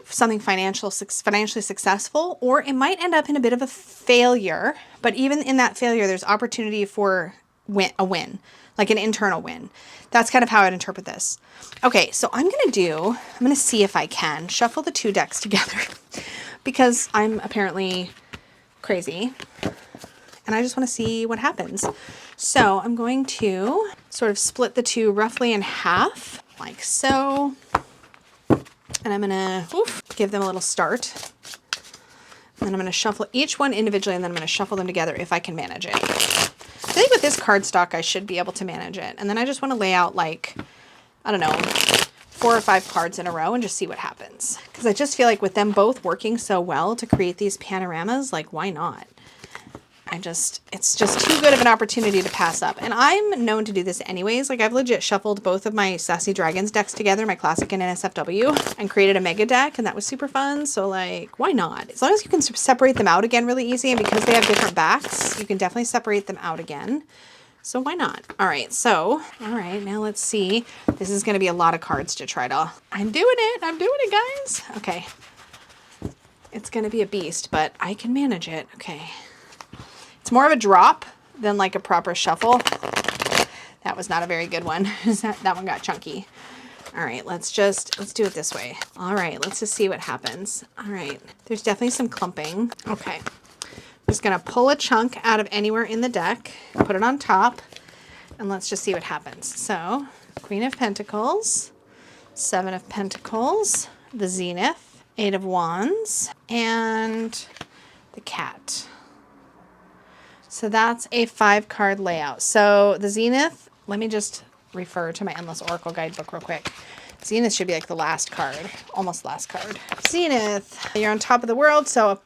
something financially successful, or it might end up in a bit of a failure. But even in that failure, there's opportunity for a win, like an internal win. That's kind of how I'd interpret this. Okay, so I'm going to see if I can shuffle the two decks together because I'm apparently crazy and I just want to see what happens. So I'm going to sort of split the two roughly in half, like so. And I'm going to give them a little start. And then I'm going to shuffle each one individually, and then I'm going to shuffle them together if I can manage it. I think with this cardstock, I should be able to manage it. And then I just want to lay out like, I don't know, 4 or 5 cards in a row and just see what happens. Because I just feel like with them both working so well to create these panoramas, like why not? It's just too good of an opportunity to pass up. And I'm known to do this anyways. Like I've legit shuffled both of my Sassy Dragons decks together, my classic and NSFW, and created a mega deck, and that was super fun. So like, why not? As long as you can separate them out again really easy, and because they have different backs, you can definitely separate them out again. So why not? All right, now let's see. This is gonna be a lot of cards to try to, I'm doing it, guys. Okay, it's gonna be a beast, but I can manage it, okay. It's more of a drop than like a proper shuffle. That was not a very good one. That one got chunky. All right, let's do it this way. All right, let's just see what happens. All right, there's definitely some clumping. Okay, I'm just gonna pull a chunk out of anywhere in the deck, put it on top, and let's just see what happens. So, Queen of Pentacles, 7 of Pentacles, the Zenith, 8 of Wands, and the Cat. So that's a 5-card layout. So the Zenith, let me just refer to my Endless Oracle guidebook real quick. Zenith should be like the last card, almost last card. Zenith, you're on top of the world. So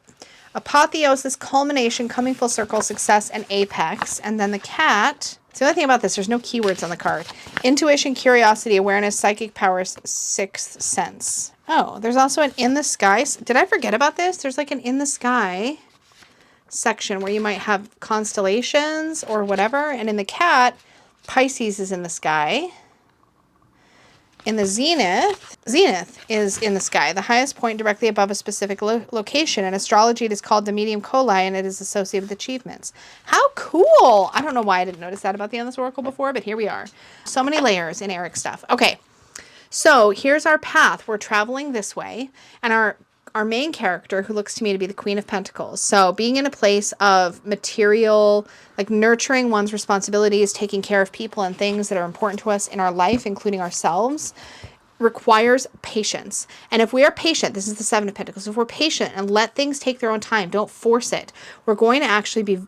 apotheosis, culmination, coming full circle, success, and apex. And then the cat. So the other thing about this, there's no keywords on the card. Intuition, curiosity, awareness, psychic powers, sixth sense. Oh, there's also an in the sky. Did I forget about this? There's like an in the sky section where you might have constellations or whatever. And in the cat, Pisces is in the sky. In the zenith is in the sky, the highest point directly above a specific location. In astrology, it is called the medium coli, and it is associated with achievements. How cool! I don't know why I didn't notice that about the Endless Oracle before, but here we are. So many layers in Eric's stuff. Okay, so here's our path. We're traveling this way, and our main character, who looks to me to be the Queen of Pentacles. So being in a place of material, like nurturing one's responsibilities, taking care of people and things that are important to us in our life, including ourselves, requires patience. And if we are patient, this is the Seven of Pentacles, if we're patient and let things take their own time, don't force it, we're going to actually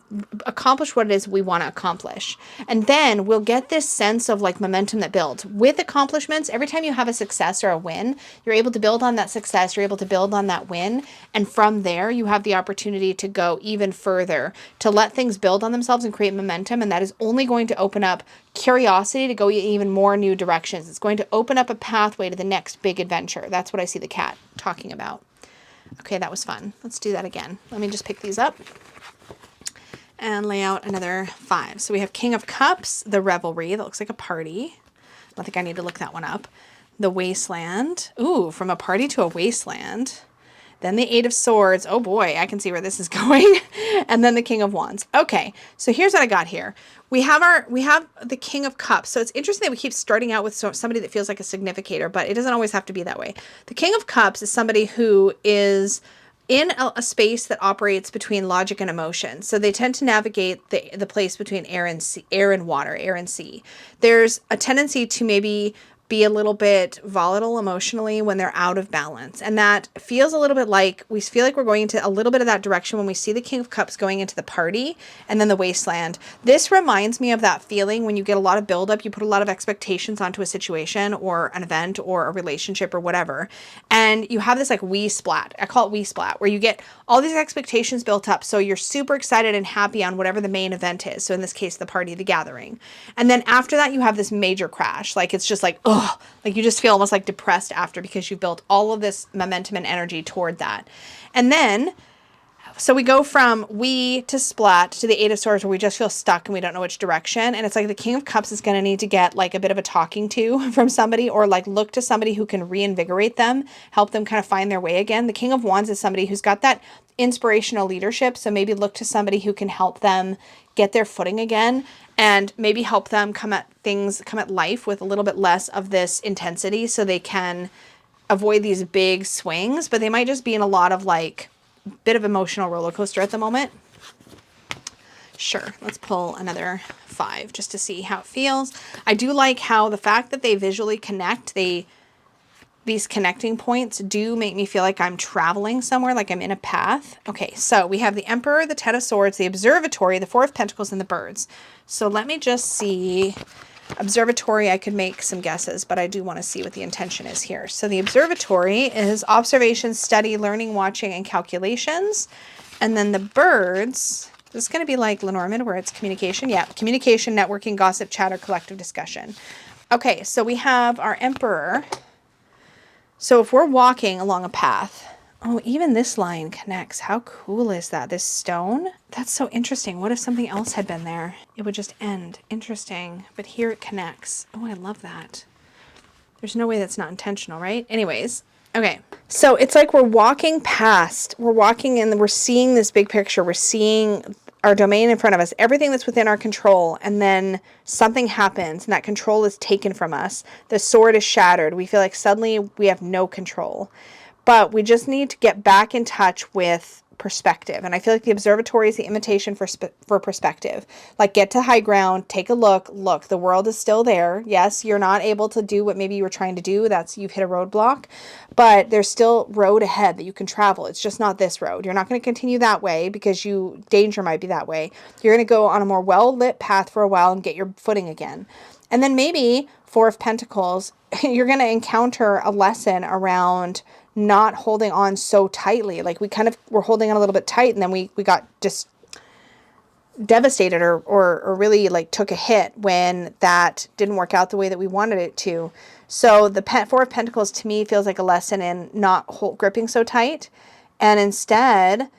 accomplish what it is we want to accomplish. And then we'll get this sense of like momentum that builds. With accomplishments, every time you have a success or a win, you're able to build on that success, you're able to build on that win. And from there, you have the opportunity to go even further, to let things build on themselves and create momentum. And that is only going to open up curiosity to go even more new directions. It's going to open up a pathway to the next big adventure. That's what I see the cat talking about. Okay, that was fun. Let's do that again. Let me just pick these up and lay out another 5. So we have King of Cups, the Revelry. That looks like a party. I don't think I need to look that one up. The Wasteland. Ooh, from a party to a wasteland. Then the Eight of Swords. Oh boy, I can see where this is going. And then the King of Wands. Okay, so here's what I got here. We have the King of Cups. So it's interesting that we keep starting out with somebody that feels like a significator, but it doesn't always have to be that way. The King of Cups is somebody who is in a space that operates between logic and emotion. So they tend to navigate the place between air and water, air and sea. There's a tendency to maybe be a little bit volatile emotionally when they're out of balance. And that feels a little bit like, we feel like we're going into a little bit of that direction when we see the King of Cups going into the party and then the wasteland. This reminds me of that feeling when you get a lot of buildup, you put a lot of expectations onto a situation or an event or a relationship or whatever. And you have this like wee splat. I call it wee splat, where you get all these expectations built up. So you're super excited and happy on whatever the main event is. So in this case, the party, the gathering. And then after that, you have this major crash. Like it's just like, ugh, like you just feel almost like depressed after, because you built all of this momentum and energy toward that. And then, so we go from wee to splat to the Eight of Swords, where we just feel stuck and we don't know which direction. And it's like the King of Cups is going to need to get like a bit of a talking to from somebody, or like look to somebody who can reinvigorate them, help them kind of find their way again. The King of Wands is somebody who's got that inspirational leadership. So maybe look to somebody who can help them get their footing again, and maybe help them come at life with a little bit less of this intensity, so they can avoid these big swings, but they might just be in a lot of like bit of emotional roller coaster at the moment. Sure, let's pull another 5 just to see how it feels. I do like how the fact that they visually connect, these connecting points do make me feel like I'm traveling somewhere, like I'm in a path. Okay, so we have the Emperor, the Ten of Swords, the Observatory, the Four of Pentacles, and the Birds. So let me just see. Observatory, I could make some guesses, but I do want to see what the intention is here. So the Observatory is observation, study, learning, watching, and calculations. And then the Birds, this is going to be like Lenormand, where it's communication. Yeah, communication, networking, gossip, chatter, collective discussion. Okay, so we have our Emperor. So if we're walking along a path, oh, even this line connects. How cool is that? This stone? That's so interesting. What if something else had been there? It would just end. Interesting. But here it connects. Oh, I love that. There's no way that's not intentional, right? Anyways, okay. So it's like we're walking past. We're walking and we're seeing this big picture. We're seeing our domain in front of us, everything that's within our control, and then something happens and that control is taken from us. The sword is shattered. We feel like suddenly we have no control, but we just need to get back in touch with perspective. And I feel like the Observatory is the invitation for perspective. Like, get to high ground, take a look, the world is still there. Yes, you're not able to do what maybe you were trying to do. You've hit a roadblock, but there's still road ahead that you can travel. It's just not this road. You're not going to continue that way because danger might be that way. You're going to go on a more well-lit path for a while and get your footing again. And then maybe Four of Pentacles, you're going to encounter a lesson around not holding on so tightly. Like we kind of were holding on a little bit tight, and then we got just devastated or really like took a hit when that didn't work out the way that we wanted it to. So the Four of Pentacles to me feels like a lesson in not gripping so tight, and instead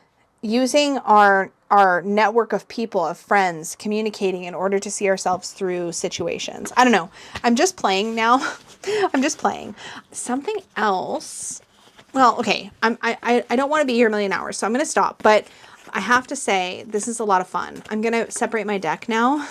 using our network of people, of friends, communicating in order to see ourselves through situations. I don't know. I'm just playing now. I'm just playing. Something else. Well, okay. I don't want to be here a million hours, so I'm going to stop. But I have to say, this is a lot of fun. I'm going to separate my deck now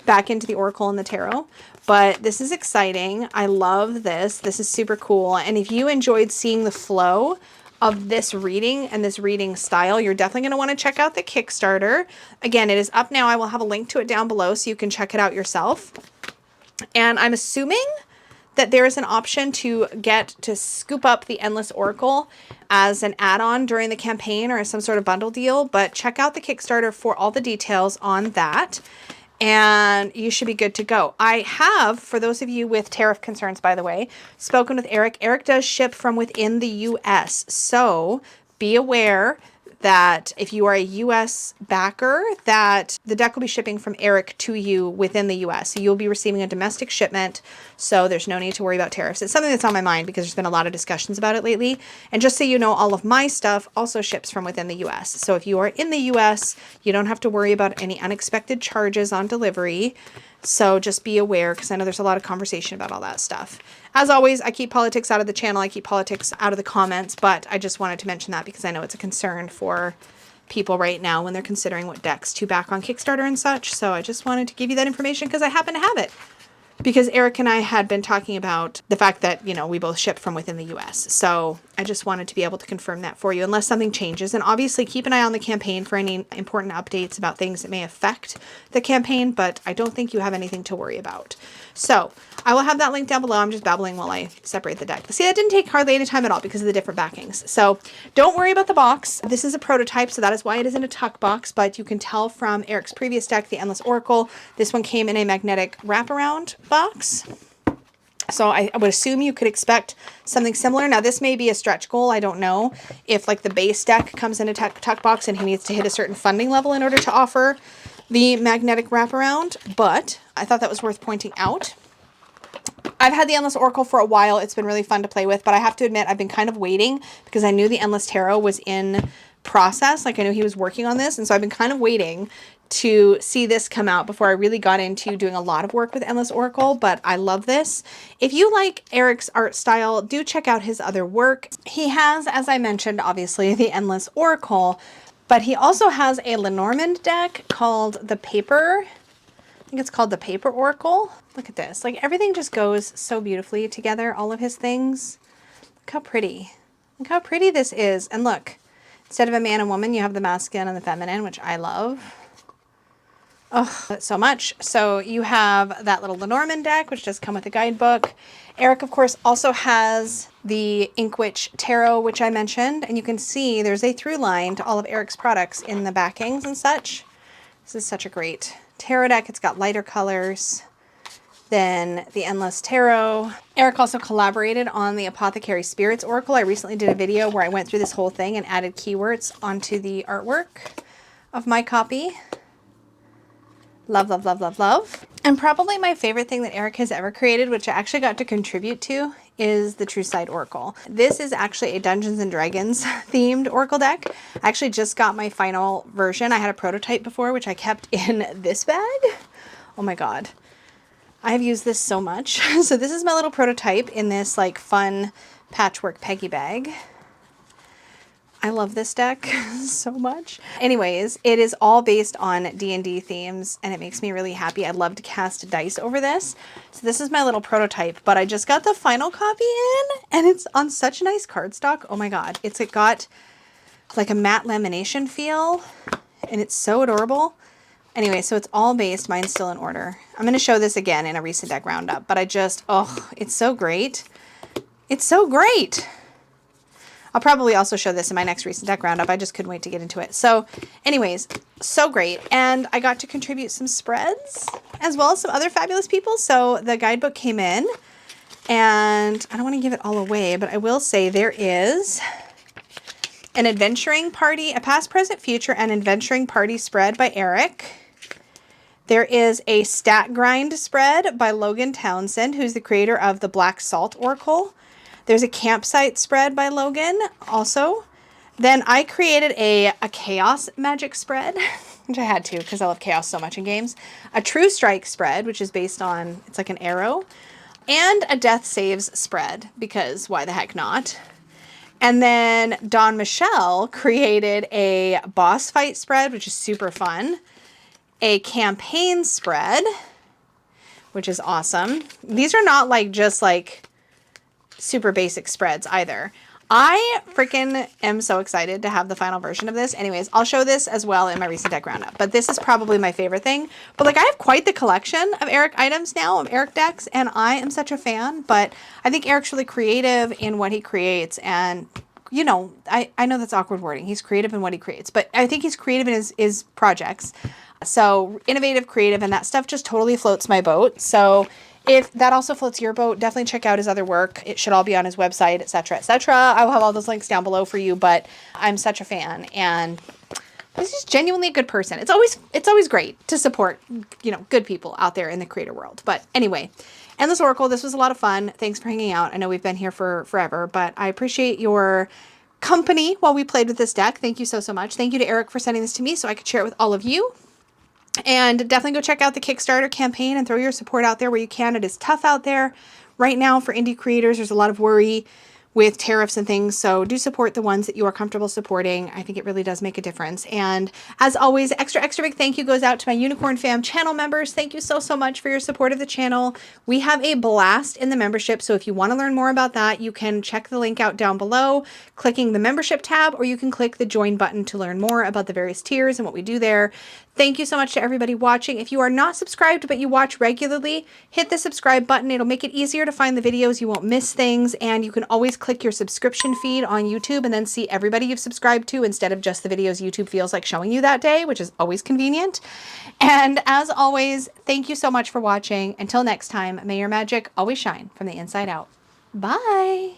back into the Oracle and the Tarot. But this is exciting. I love this. This is super cool. And if you enjoyed seeing the flow of this reading and this reading style, you're definitely going to want to check out the Kickstarter. Again, it is up now. I will have a link to it down below so you can check it out yourself. And I'm assuming that there is an option to get to scoop up the Endless Oracle as an add-on during the campaign or some sort of bundle deal, but check out the Kickstarter for all the details on that, and you should be good to go. I have, for those of you with tariff concerns, by the way, spoken with Eric. Eric does ship from within the US, so be aware that if you are a US backer, that the deck will be shipping from Eric to you within the US. So you'll be receiving a domestic shipment, so there's no need to worry about tariffs. It's something that's on my mind because there's been a lot of discussions about it lately. And just so you know, all of my stuff also ships from within the US. So if you are in the US, you don't have to worry about any unexpected charges on delivery. So just be aware, because I know there's a lot of conversation about all that stuff. As always, I keep politics out of the channel. I keep politics out of the comments, but I just wanted to mention that because I know it's a concern for people right now when they're considering what decks to back on Kickstarter and such. So I just wanted to give you that information because I happen to have it. Because Eric and I had been talking about the fact that, you know, we both ship from within the US. So I just wanted to be able to confirm that for you unless something changes. And obviously keep an eye on the campaign for any important updates about things that may affect the campaign, but I don't think you have anything to worry about. So I will have that link down below. I'm just babbling while I separate the deck. See, that didn't take hardly any time at all because of the different backings. So don't worry about the box. This is a prototype, so that is why it is in a tuck box, but you can tell from Eric's previous deck, the Endless Oracle, this one came in a magnetic wraparound box. So I would assume you could expect something similar. Now this may be a stretch goal. I don't know if like the base deck comes in a tuck box and he needs to hit a certain funding level in order to offer the magnetic wraparound, but I thought that was worth pointing out. I've had the Endless Oracle for a while. It's been really fun to play with, but I have to admit I've been kind of waiting because I knew the Endless Tarot was in process. Like I knew he was working on this, and so I've been kind of waiting to see this come out before I really got into doing a lot of work with Endless Oracle, but I love this. If you like Eric's art style, do check out his other work. He has, as I mentioned, obviously the Endless Oracle, but he also has a Lenormand deck called the Paper. I think it's called the Paper Oracle. Look at this. Like everything just goes so beautifully together, all of his things. Look how pretty. Look how pretty this is. And look, instead of a man and woman, you have the masculine and the feminine, which I love. Oh, so much. So you have that little Lenormand deck, which does come with a guidebook. Eric, of course, also has the Inkwitch Tarot, which I mentioned. And you can see there's a through line to all of Eric's products in the backings and such. This is such a great tarot deck. It's got lighter colors than the Endless Tarot. Eric also collaborated on the Apothecary Spirits Oracle. I recently did a video where I went through this whole thing and added keywords onto the artwork of my copy. Love, love, love, love, love. And probably my favorite thing that Eric has ever created, which I actually got to contribute to, is the True Sight Oracle. This is actually a Dungeons and Dragons themed Oracle deck. I actually just got my final version. I had a prototype before, which I kept in this bag. Oh my God. I have used this so much. So this is my little prototype in this like fun patchwork Peggy bag. I love this deck so much. Anyways, it is all based on D&D themes, and it makes me really happy. I love to cast dice over this. So this is my little prototype, but I just got the final copy in, and it's on such nice cardstock. Oh my God. It's got like a matte lamination feel, and it's so adorable. Anyway, so it's all based. Mine's still in order. I'm going to show this again in a recent deck roundup, but I just, oh, it's so great. It's so great. I'll probably also show this in my next recent deck roundup. I just couldn't wait to get into it. So anyways, so great. And I got to contribute some spreads as well as some other fabulous people. So the guidebook came in, and I don't want to give it all away, but I will say there is an adventuring party, a past, present, future, and adventuring party spread by Eric. There is a stat grind spread by Logan Townsend, who's the creator of the Black Salt Oracle. There's a campsite spread by Logan also. Then I created a chaos magic spread, which I had to because I love chaos so much in games. A true strike spread, which is based on, it's like an arrow. And a death saves spread, because why the heck not? And then Dawn Michelle created a boss fight spread, which is super fun. A campaign spread, which is awesome. These are not like just like super basic spreads either. I freaking am so excited to have the final version of this. Anyways, I'll show this as well in my recent deck roundup, but this is probably my favorite thing. But like, I have quite the collection of Eric items now, of Eric decks, and I am such a fan. But I think Eric's really creative in what he creates, and you know, I know that's awkward wording. He's creative in what he creates, but I think he's creative in his projects. So innovative, creative, and that stuff just totally floats my boat. So if that also floats your boat, definitely check out his other work. It should all be on his website, etc., etc. I will have all those links down below for you, but I'm such a fan, and he's just genuinely a good person. It's always great to support, you know, good people out there in the creator world. But anyway, Endless Oracle, this was a lot of fun. Thanks for hanging out. I know we've been here for forever, but I appreciate your company while we played with this deck. Thank you so much. Thank you to Eric for sending this to me so I could share it with all of you. And definitely go check out the Kickstarter campaign and throw your support out there where you can. It is tough out there right now for indie creators. There's a lot of worry with tariffs and things, so do support the ones that you are comfortable supporting. I think it really does make a difference. And as always, extra big thank you goes out to my Unicorn Fam channel members. Thank you so much for your support of the channel. We have a blast in the membership, so if you want to learn more about that, you can check the link out down below, clicking the membership tab, or you can click the join button to learn more about the various tiers and what we do there. Thank you so much to everybody watching. If you are not subscribed but you watch regularly, hit the subscribe button. It'll make it easier to find the videos. You won't miss things, and you can always click your subscription feed on YouTube and then see everybody you've subscribed to instead of just the videos YouTube feels like showing you that day, which is always convenient. And as always, thank you so much for watching. Until next time, may your magic always shine from the inside out. Bye!